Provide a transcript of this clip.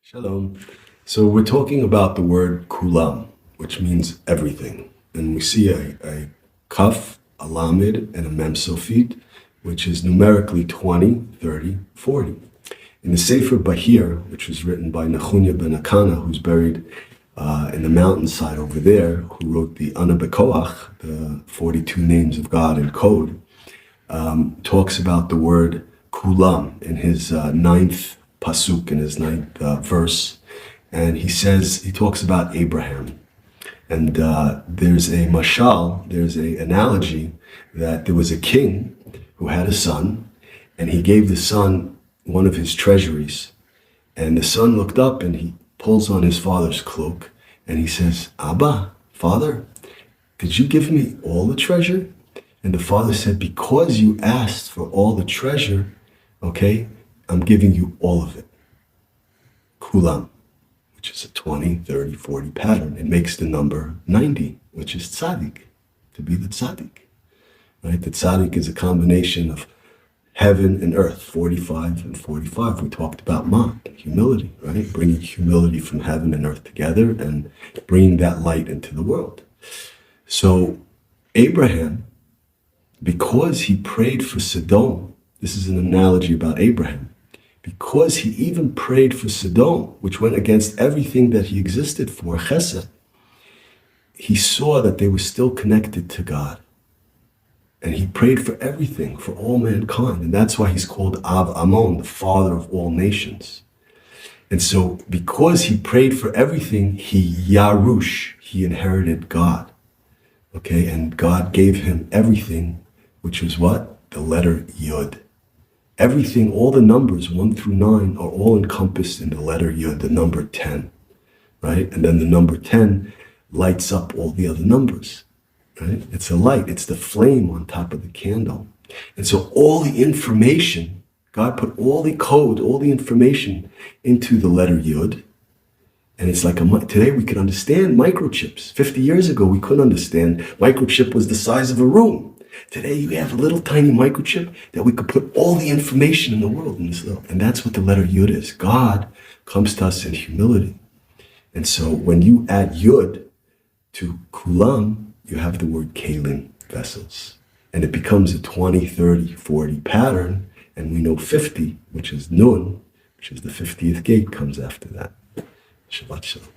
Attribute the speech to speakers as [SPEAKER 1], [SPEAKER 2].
[SPEAKER 1] Shalom. So we're talking about the word kulam, which means everything. And we see a kaf, a lamed, and a mem sofit, which is numerically 20, 30, 40. In the Sefer Bahir, which was written by Nechunya ben Akana, who's buried in the mountainside over there, who wrote the Ana Bekoach, the 42 names of God in code, talks about the word kulam in his ninth pasuk, in his ninth verse. And he talks about Abraham. And there's a mashal, there's an analogy that there was a king who had a son, and he gave the son one of his treasuries. And the son looked up and he pulls on his father's cloak and he says, "Abba, father, did you give me all the treasure?" And the father said, "Because you asked for all the treasure, okay, I'm giving you all of it." Kulam, which is a 20, 30, 40 pattern. It makes the number 90, which is tzaddik, to be the tzaddik. Right? The tzaddik is a combination of heaven and earth, 45 and 45. We talked about humility, right? Bringing humility from heaven and earth together and bringing that light into the world. So Abraham, because he prayed for Sodom, this is an analogy about Abraham, because he even prayed for Sodom, which went against everything that he existed for, chesed, he saw that they were still connected to God. And he prayed for everything, for all mankind. And that's why he's called Av Amon, the father of all nations. And so because he prayed for everything, he inherited God. Okay, and God gave him everything, which was what? The letter Yud. Everything, all the numbers, 1 through 9, are all encompassed in the letter Yud, the number 10, right? And then the number 10 lights up all the other numbers, right? It's a light, it's the flame on top of the candle. And so all the information, God put all the code, all the information into the letter Yud. And it's like, today we can understand microchips. 50 years ago, we couldn't understand. Microchip was the size of a room. Today, you have a little tiny microchip that we could put all the information in the world in this little. And that's what the letter Yud is. God comes to us in humility. And so when you add Yud to Kulam, you have the word Kalim, vessels. And it becomes a 20, 30, 40 pattern. And we know 50, which is Nun, which is the 50th gate, comes after that. Shabbat Shalom.